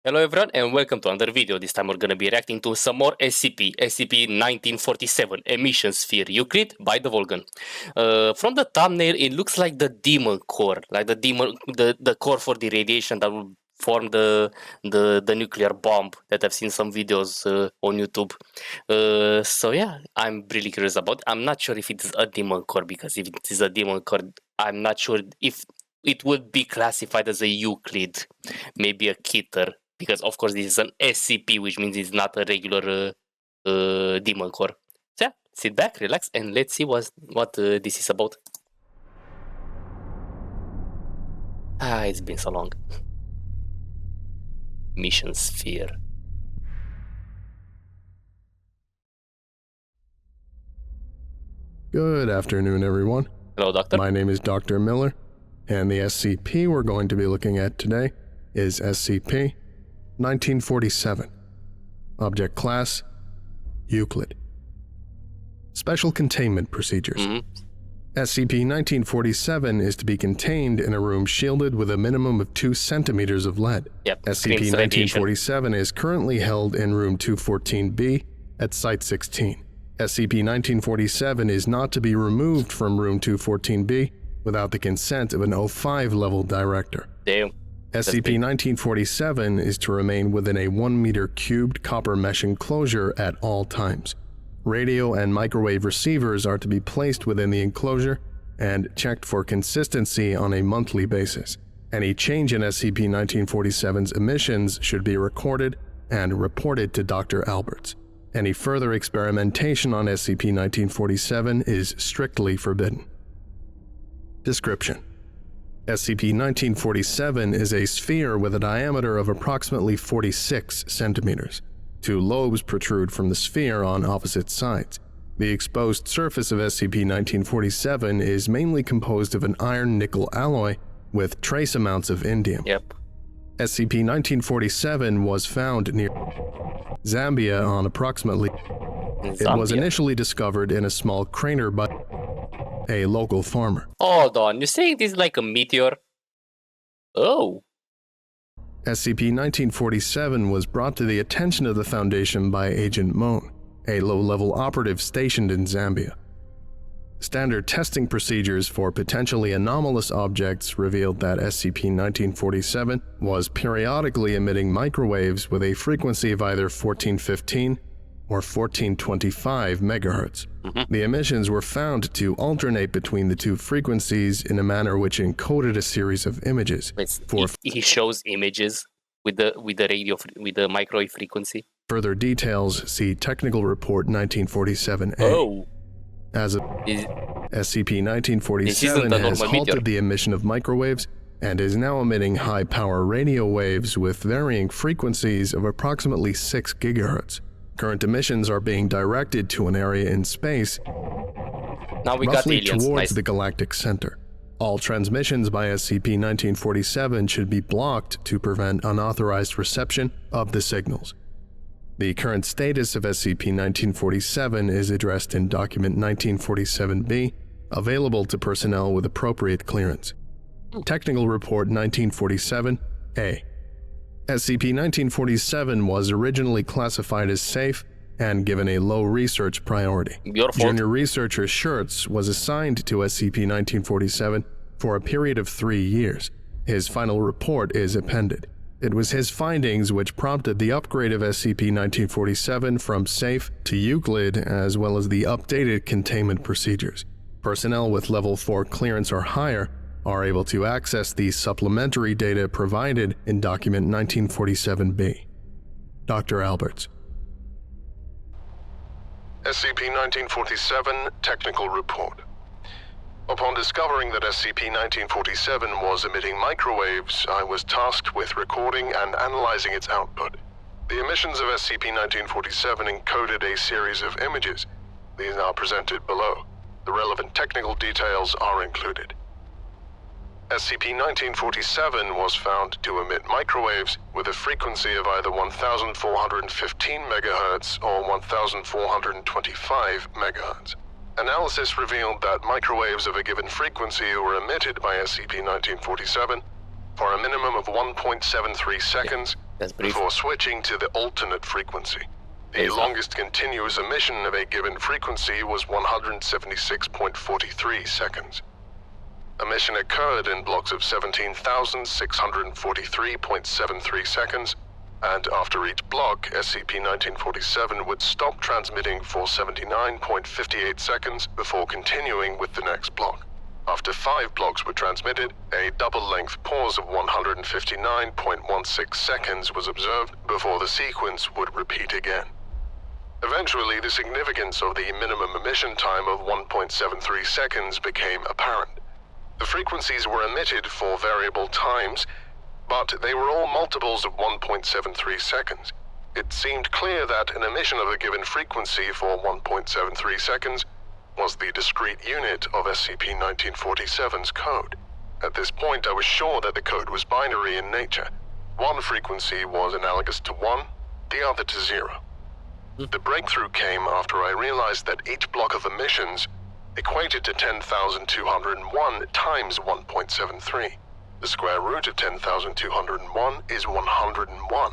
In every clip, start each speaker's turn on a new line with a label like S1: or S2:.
S1: Hello everyone and welcome to another video. This time we're going to be reacting to some more SCP-1947 Emission Sphere Euclid by TheVolgun. From the thumbnail it looks like the demon core, like the core for the radiation that will form the nuclear bomb that I've seen some videos on YouTube. So yeah, I'm really curious about it. I'm not sure if it is a demon core, because if it is a demon core, I'm not sure if it would be classified as a Euclid, maybe a Keter. Because of course this is an SCP, which means it's not a regular demon core. So yeah, sit back, relax, and let's see what this is about. It's been so long. Mission Sphere.
S2: Good afternoon, everyone.
S1: Hello, Doctor.
S2: My name is Dr. Miller, and the SCP we're going to be looking at today is SCP-1947. Object Class: Euclid. Special Containment Procedures. SCP-1947 is to be contained in a room shielded with a minimum of 2 centimeters of lead.
S1: Yep.
S2: SCP-1947 is currently held in Room 214B at Site-16. SCP-1947 is not to be removed from Room 214B without the consent of an O5 level director.
S1: Damn.
S2: SCP-1947 is to remain within a 1-meter cubed copper mesh enclosure at all times. Radio and microwave receivers are to be placed within the enclosure and checked for consistency on a monthly basis. Any change in SCP-1947's emissions should be recorded and reported to Dr. Alberts. Any further experimentation on SCP-1947 is strictly forbidden. Description: SCP-1947 is a sphere with a diameter of approximately 46 centimeters. 2 lobes protrude from the sphere on opposite sides. The exposed surface of SCP-1947 is mainly composed of an iron-nickel alloy with trace amounts of indium.
S1: Yep.
S2: SCP-1947 was found near Zambia on approximately... It was initially discovered in a small crater by a local farmer.
S1: Hold on, you're saying this is like a meteor? Oh.
S2: SCP-1947 was brought to the attention of the Foundation by Agent Moan, a low-level operative stationed in Zambia. Standard testing procedures for potentially anomalous objects revealed that SCP-1947 was periodically emitting microwaves with a frequency of either 1415 or 1425 megahertz. The emissions were found to alternate between the 2 frequencies in a manner which encoded a series of images.
S1: He shows images with the microwave frequency.
S2: Further details, see Technical Report 1947-A.
S1: Oh.
S2: As of SCP-1947 has halted the emission of microwaves and is now emitting high-power radio waves with varying frequencies of approximately 6 gigahertz. Current emissions are being directed to an area in space roughly towards the galactic center. All transmissions by SCP-1947 should be blocked to prevent unauthorized reception of the signals. The current status of SCP-1947 is addressed in Document 1947-B, available to personnel with appropriate clearance. Technical Report 1947-A. SCP-1947 was originally classified as safe and given a low research priority. Junior Researcher Schertz was assigned to SCP-1947 for a period of 3 years. His final report is appended. It was his findings which prompted the upgrade of SCP-1947 from safe to Euclid, as well as the updated containment procedures. Personnel with Level 4 clearance or higher are able to access the supplementary data provided in Document 1947-B. Dr. Alberts.
S3: SCP-1947 Technical Report. Upon discovering that SCP-1947 was emitting microwaves, I was tasked with recording and analyzing its output. The emissions of SCP-1947 encoded a series of images. These are presented below. The relevant technical details are included. SCP-1947 was found to emit microwaves with a frequency of either 1415 MHz or 1425 MHz. Analysis revealed that microwaves of a given frequency were emitted by SCP-1947 for a minimum of 1.73 seconds
S1: That's brief.
S3: before switching to the alternate frequency. The
S1: Yes.
S3: longest continuous emission of a given frequency was 176.43 seconds. Emission occurred in blocks of 17,643.73 seconds, and after each block, SCP-1947 would stop transmitting for 79.58 seconds before continuing with the next block. After 5 blocks were transmitted, a double-length pause of 159.16 seconds was observed before the sequence would repeat again. Eventually, the significance of the minimum emission time of 1.73 seconds became apparent. The frequencies were emitted for variable times, but they were all multiples of 1.73 seconds. It seemed clear that an emission of a given frequency for 1.73 seconds was the discrete unit of SCP-1947's code. At this point, I was sure that the code was binary in nature. One frequency was analogous to 1, the other to 0. The breakthrough came after I realized that each block of emissions equated to 10,201 times 1.73. The square root of 10,201 is 101,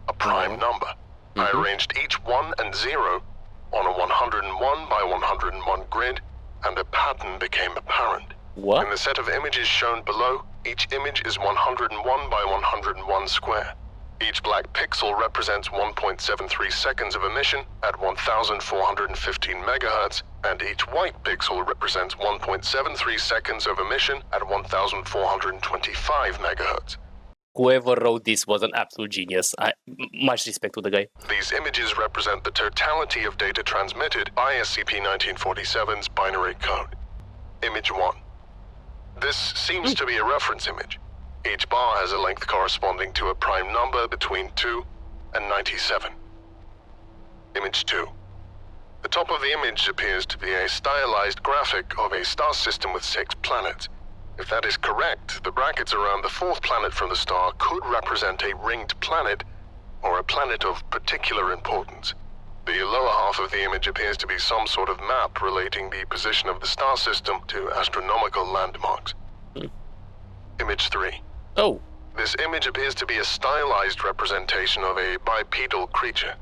S3: a prime number. I arranged each 1 and 0 on a 101 by 101 grid, and a pattern became apparent.
S1: What?
S3: In the set of images shown below, each image is 101 by 101 square. Each black pixel represents 1.73 seconds of emission at 1,415 megahertz, and each white pixel represents 1.73 seconds of emission at 1,425 megahertz.
S1: Whoever wrote this was an absolute genius. Much respect to the guy.
S3: These images represent the totality of data transmitted by SCP-1947's binary code. Image 1. This seems to be a reference image. Each bar has a length corresponding to a prime number between 2 and 97. Image 2. The top of the image appears to be a stylized graphic of a star system with 6 planets. If that is correct, the brackets around the 4th planet from the star could represent a ringed planet or a planet of particular importance. The lower half of the image appears to be some sort of map relating the position of the star system to astronomical landmarks. Image 3.
S1: Oh,
S3: This image appears to be a stylized representation of a bipedal creature.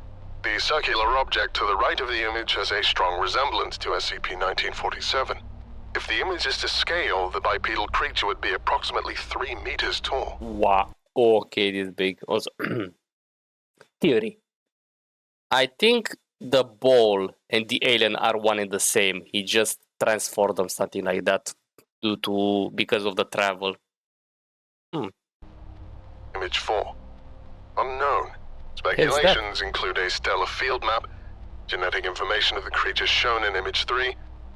S3: The circular object to the right of the image has a strong resemblance to SCP-1947. If the image is to scale, the bipedal creature would be approximately 3 meters tall.
S1: wow. Okay, this is big. Also, theory. I think the ball and the alien are one and the same. He just transformed them, something like that, because of the travel.
S3: Image 4. Unknown. Speculations include a stellar field map, genetic information of the creature shown in Image 3,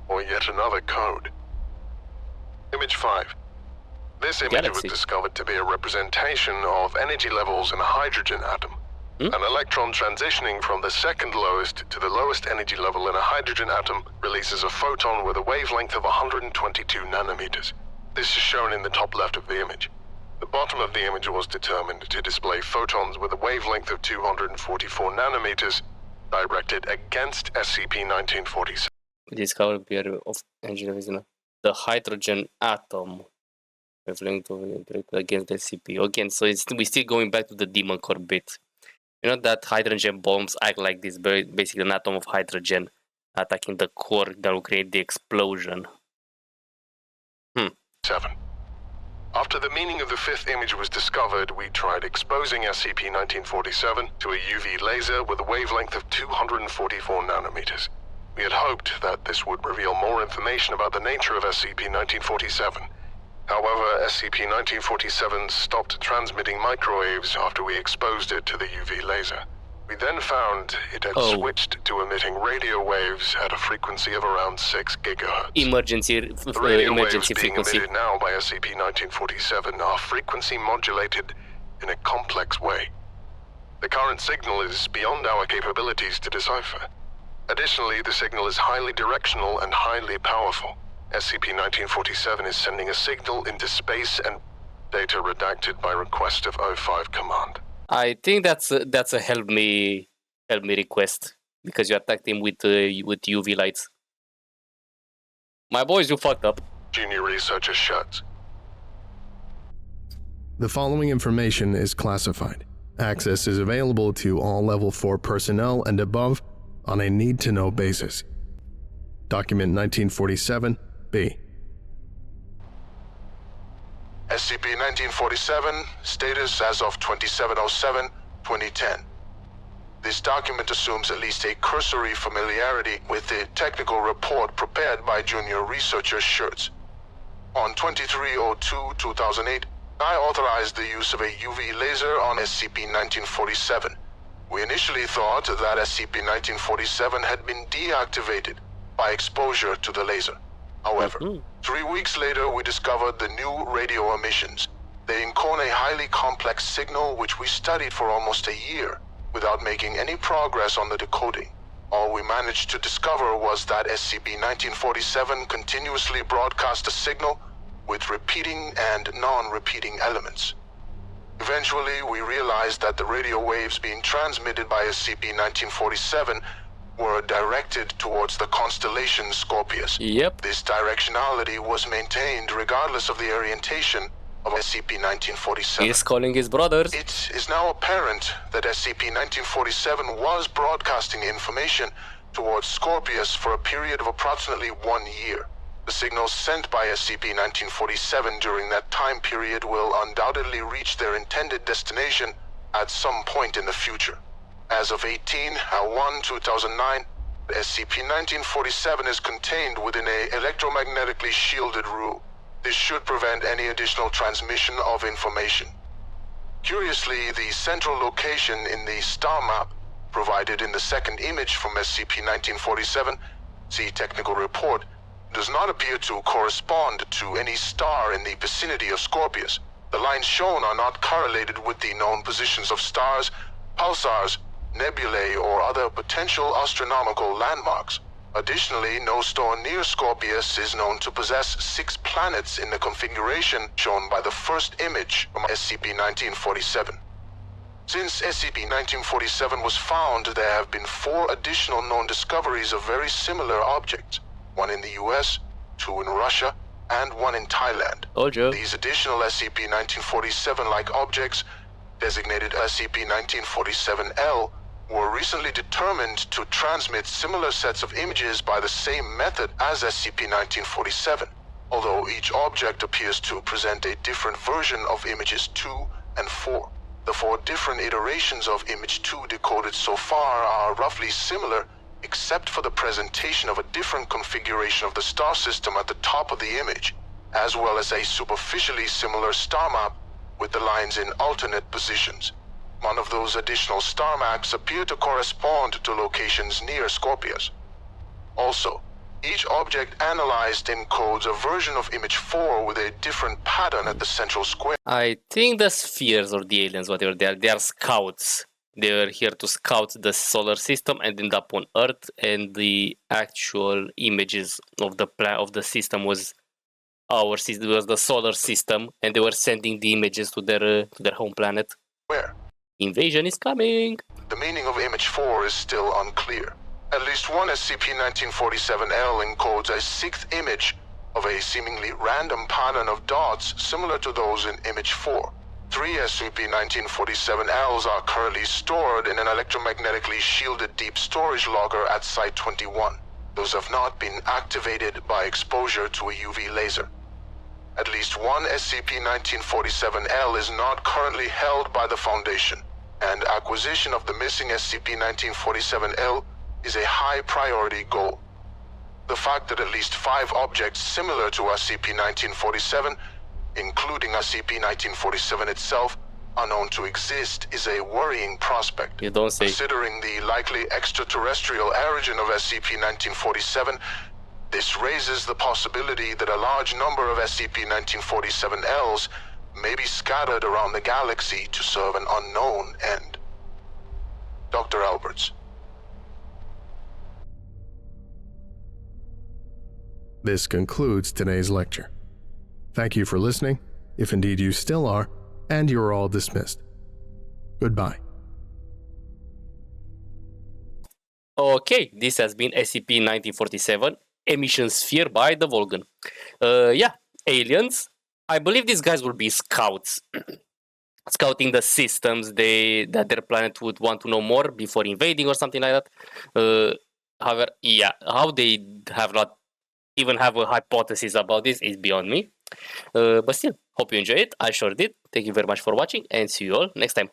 S3: or yet another code. Image 5. This image was
S1: Galaxy.
S3: discovered to be a representation of energy levels in a hydrogen atom. An electron transitioning from the second lowest to the lowest energy level in a hydrogen atom releases a photon with a wavelength of 122 nanometers. This is shown in the top left of the image. The bottom of the image was determined to display photons with a wavelength of 244 nanometers directed against SCP-1947.
S1: Discovered period of engineering. The hydrogen atom. Wavelength against SCP. Again, so we're still going back to the demon core bit. You know that hydrogen bombs act like this, basically an atom of hydrogen attacking the core that will create the explosion.
S3: 7. After the meaning of the 5th image was discovered, we tried exposing SCP-1947 to a UV laser with a wavelength of 244 nanometers. We had hoped that this would reveal more information about the nature of SCP-1947. However, SCP-1947 stopped transmitting microwaves after we exposed it to the UV laser. We then found it had switched to emitting radio waves at a frequency of around 6 gigahertz.
S1: Emergency
S3: The radio waves being
S1: frequency.
S3: emitted now by SCP-1947 are frequency modulated in a complex way. The current signal is beyond our capabilities to decipher. Additionally, the signal is highly directional and highly powerful. SCP-1947 is sending a signal into space and data redacted by request of O5 command.
S1: I think that's a help me request because you attacked him with UV lights. My boys, you fucked up.
S3: Junior Researcher Schutz.
S2: The following information is classified. Access is available to all Level 4 personnel and above on a need-to-know basis. Document 1947-B.
S3: SCP-1947, status as of 27/07/2010. This document assumes at least a cursory familiarity with the technical report prepared by junior researcher Schertz. On 23/02/2008, I authorized the use of a UV laser on SCP-1947. We initially thought that SCP-1947 had been deactivated by exposure to the laser. However, 3 weeks later we discovered the new radio emissions. They encode a highly complex signal which we studied for almost a year without making any progress on the decoding. All we managed to discover was that SCP-1947 continuously broadcast a signal with repeating and non-repeating elements. Eventually, we realized that the radio waves being transmitted by SCP-1947 were directed towards the constellation Scorpius.
S1: Yep.
S3: This directionality was maintained regardless of the orientation of SCP-1947.
S1: He's calling his brothers.
S3: It is now apparent that SCP-1947 was broadcasting information towards Scorpius for a period of approximately 1 year. The signals sent by SCP-1947 during that time period will undoubtedly reach their intended destination at some point in the future. As of 18/01/2009, SCP-1947 is contained within a electromagnetically shielded room. This should prevent any additional transmission of information. Curiously, the central location in the star map provided in the second image from SCP-1947, see technical report, does not appear to correspond to any star in the vicinity of Scorpius. The lines shown are not correlated with the known positions of stars, pulsars, nebulae, or other potential astronomical landmarks. Additionally, no star near Scorpius is known to possess 6 planets in the configuration shown by the first image from SCP-1947. Since SCP-1947 was found, there have been 4 additional known discoveries of very similar objects, 1 in the US, 2 in Russia, and 1 in Thailand. These additional SCP-1947-like objects, designated SCP-1947-L, were recently determined to transmit similar sets of images by the same method as SCP-1947, although each object appears to present a different version of images 2 and 4. The 4 different iterations of image 2 decoded so far are roughly similar, except for the presentation of a different configuration of the star system at the top of the image, as well as a superficially similar star map with the lines in alternate positions. One of those additional star maps appear to correspond to locations near Scorpius. Also, each object analyzed encodes a version of image 4 with a different pattern at the central square.
S1: I think the spheres or the aliens, whatever they are scouts. They were here to scout the solar system and end up on Earth, and the actual images of the system was our system, was the solar system, and they were sending the images to their home planet.
S3: Where?
S1: Invasion is coming.
S3: The meaning of image 4 is still unclear. At least one SCP-1947-L encodes a 6th image of a seemingly random pattern of dots similar to those in image 4. 3 SCP-1947-Ls are currently stored in an electromagnetically shielded deep storage locker at Site 21. Those have not been activated by exposure to a UV laser. At least one SCP-1947-L is not currently held by the Foundation, and acquisition of the missing SCP-1947-L is a high priority goal. The fact that at least 5 objects similar to SCP-1947, including SCP-1947 itself, are known to exist is a worrying prospect.
S1: You don't say.
S3: Considering the likely extraterrestrial origin of SCP-1947, this raises the possibility that a large number of SCP-1947-Ls may be scattered around the galaxy to serve an unknown end. Dr. Alberts.
S2: This concludes today's lecture. Thank you for listening, if indeed you still are, and you are all dismissed. Goodbye.
S1: Okay, this has been SCP-1947, Emission Sphere by TheVolgun. Yeah, aliens. I believe these guys will be scouts. scouting the systems that their planet would want to know more before invading or something like that. However, yeah, how they have not even have a hypothesis about this is beyond me. But still, hope you enjoy it. I sure did. Thank you very much for watching, and see you all next time.